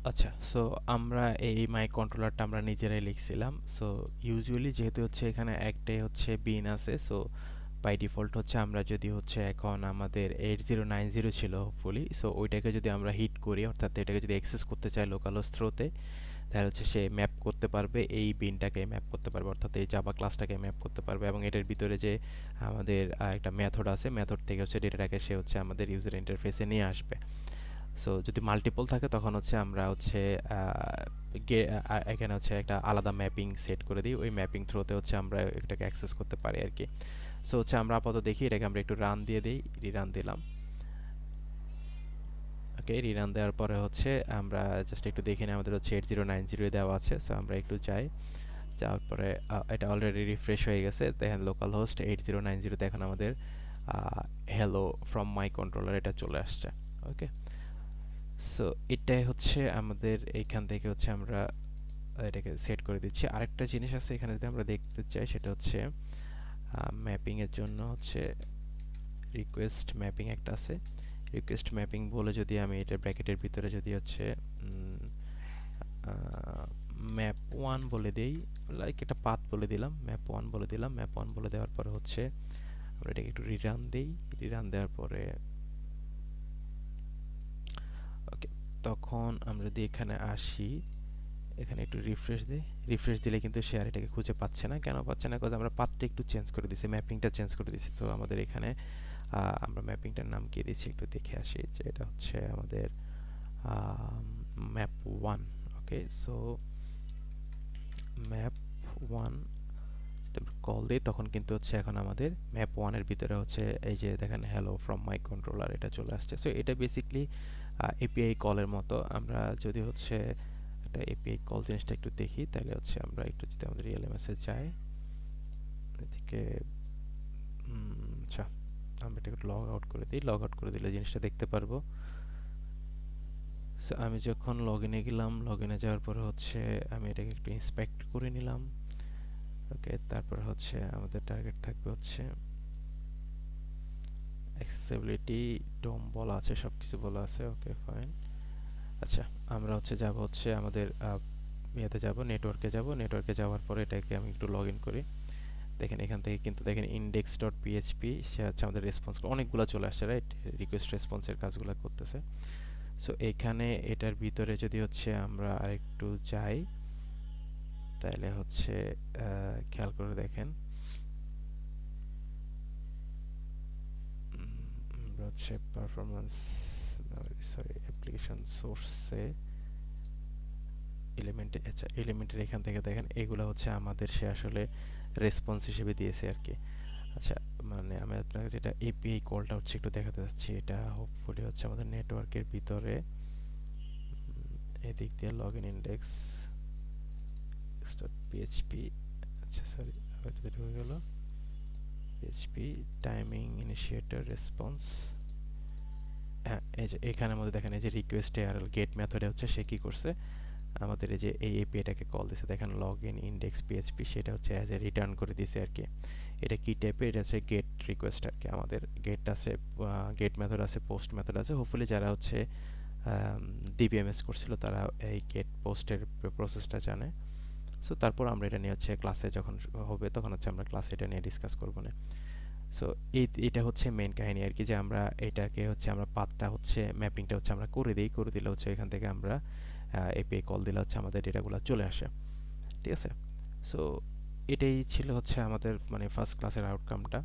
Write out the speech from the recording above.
আচ্ছা, সো আমরা এই মাইক কন্ট্রোলারটা আমরা নিজেরাই লিখছিলাম। সো ইউজুয়ালি যেহেতু হচ্ছে এখানে একটাই হচ্ছে বিন আছে, সো বাই ডিফল্ট হচ্ছে আমরা যদি হচ্ছে এখন আমাদের 8090 ছিল হোপফুলি, সো ওইটাকে যদি আমরা হিট করি, অর্থাৎ এটাকে যদি অ্যাক্সেস করতে চাই লোকাল হোস্ট থ্রোতে, তাহলে হচ্ছে সে ম্যাপ করতে পারবে, এই বিনটাকে ম্যাপ করতে পারবে, অর্থাৎ এই জাভা ক্লাসটাকে ম্যাপ করতে পারবে, এবং এটার ভিতরে যে আমাদের একটা মেথড আছে, মেথড থেকে হচ্ছে ডেটাটাকে সে হচ্ছে আমাদের ইউজার ইন্টারফেসে নিয়ে আসবে। সো যদি মাল্টিপল থাকে তখন হচ্ছে আমরা হচ্ছে এখানে হচ্ছে একটা আলাদা ম্যাপিং সেট করে দিই, ওই ম্যাপিং থ্রোতে হচ্ছে আমরা এটাকে অ্যাক্সেস করতে পারি আর কি। সো হচ্ছে আমরা আপাতত দেখি, এটাকে আমরা একটু রান দিয়ে দিই, রিরান দিলাম। ওকে, রিরান দেওয়ার পরে হচ্ছে আমরা জাস্ট একটু দেখে নিই, আমাদের হচ্ছে 8090 দেওয়া আছে, সো আমরা একটু যাই, যাওয়ার পরে এটা অলরেডি রিফ্রেশ হয়ে গেছে, দেখেন লোকাল হোস্ট 8090 দেখেন আমাদের হ্যালো ফ্রম মাই কন্ট্রোলার এটা চলে আসছে। ওকে, সো এটাই হচ্ছে আমাদের এইখান থেকে হচ্ছে আমরা এটাকে সেট করে দিচ্ছি। আরেকটা জিনিস আছে এখানে যদি আমরা দেখতে চাই, সেটা হচ্ছে ম্যাপিং এর জন্য হচ্ছে রিকোয়েস্ট ম্যাপিং একটা আছে। রিকোয়েস্ট ম্যাপিং বলে যদি আমি এটা ব্র্যাকেটের ভিতরে যদি হচ্ছে ম্যাপ ওয়ান বলে দেই, লাইক একটা পাথ বলে দিলাম, ম্যাপ ওয়ান বলে দিলাম, ম্যাপ ওয়ান বলে দেওয়ার পরে হচ্ছে আমরা এটাকে একটু রিরান দিই, রিরান দেওয়ার পরে ওকে, তখন আমরা যদি এখানে আসি, এখানে একটু রিফ্রেশ দিই, রিফ্রেশ দিলে কিন্তু সে আর এটাকে খুঁজে পাচ্ছে না। কেন পাচ্ছে না? বিকজ আমরা পাথটা একটু চেঞ্জ করে দিয়েছি, ম্যাপিংটা চেঞ্জ করে দিয়েছি। সো আমাদের এখানে আমরা ম্যাপিংটার নাম কি দিয়েছি একটু দেখে আসি, যে এটা হচ্ছে আমাদের ম্যাপ ওয়ান। ওকে, সো ম্যাপ ওয়ান কল দিই, তখন কিন্তু হচ্ছে এখন আমাদের ম্যাপ ওয়ানের ভিতরে হচ্ছে এই যে দেখেন হ্যালো ফ্রম মাই কন্ট্রোলার এটা চলে আসছে। সো এটা বেসিকলি এপিআই কলের মতো। আমরা যদি হচ্ছে একটা এপিআই কল জিনিসটা একটু দেখি, তাহলে হচ্ছে আমরা একটু যদি আমাদের রিএলএমএস এ যাই, এদিকে আচ্ছা, আমরা এটা একটু লগ আউট করে দিই, লগ আউট করে দিলে জিনিসটা দেখতে পারবো। সো আমি যখন লগ ইনে গেলাম, লগ ইনে যাওয়ার পরে হচ্ছে আমি এটাকে একটু ইন্সপেক্ট করে নিলাম। ওকে, তারপর হচ্ছে আমাদের টার্গেট থাকবে হচ্ছে অ্যাক্সেসিবিলিটি, ডোম বলা আছে, সব কিছু বলা আছে। Okay fine. আচ্ছা, আমরা হচ্ছে যাব হচ্ছে আমাদের ইয়েতে যাব, নেটওয়ার্কে যাব, নেটওয়ার্কে যাওয়ার পরে এটাকে আমি একটু লগ ইন করি। দেখেন এখান থেকে কিন্তু দেখেন ইন্ডেক্স ডট পিএইচপি, সে হচ্ছে আমাদের রেসপন্স অনেকগুলো চলে আসছে, রাইট? রিকোয়েস্ট রেসপন্সের কাজগুলো করতেছে। সো এখানে এটার ভিতরে যদি হচ্ছে আমরা আরেকটু যাই, তাহলে হচ্ছে খেয়াল করে দেখেন, আমরা হচ্ছে পারফরমেন্স, সরি, অ্যাপ্লিকেশন সোর্সে এলিমেন্টে, আচ্ছা এলিমেন্টের এখান থেকে দেখেন এগুলো হচ্ছে আমাদের সে আসলে রেসপন্স হিসেবে দিয়েছে আর কি। আচ্ছা, মানে আমি আপনাকে যেটা এপিআই কলটা হচ্ছে একটু দেখাতে যাচ্ছি, এটা হোপফুলি হচ্ছে আমাদের নেটওয়ার্কের ভিতরে এদিক দিয়ে log in index dot PHP, আচ্ছা সরি, এটা ঢুকে গেল, পিএইচপি টাইমিং ইনিশিয়েটর রেসপন্স। হ্যাঁ, এই যে এখানের মধ্যে দেখেন এই যে রিকোয়েস্ট এআরএল গেট মেথডে হচ্ছে সে কি করছে, আমাদের এই যে এই এপিআইটাকে কল দিছে, দেখেন লগ ইন ইন্ডেক্স পিএইচপি, সেটা হচ্ছে অ্যাজ এ রিটার্ন করে দিছে আর কি। এটা কি টাইপের? এটা হচ্ছে গেট রিকোয়েস্ট আর কি। আমাদের গেট আছে, গেট মেথড আছে, পোস্ট মেথড আছে। হোপফুলি যারা হচ্ছে ডিবিএমএস করছিল তারা এই গেট পোস্টের প্রসেসটা জানে। সো তারপর আমরা এটা নিয়ে হচ্ছে ক্লাসে যখন হবে তখন হচ্ছে আমরা ক্লাসে এটা নিয়ে ডিসকাস করবো না। সো এটা হচ্ছে মেইন কাহিনী আর কি, যে আমরা এটাকে হচ্ছে আমরা পাথটা হচ্ছে ম্যাপিংটা হচ্ছে আমরা করে দিই, করে দিলে হচ্ছে এখান থেকে আমরা এপিআই কল দিলে হচ্ছে আমাদের ডেটাগুলো চলে আসে। ঠিক আছে? সো এটাই ছিল হচ্ছে আমাদের মানে ফার্স্ট ক্লাসের আউটকামটা।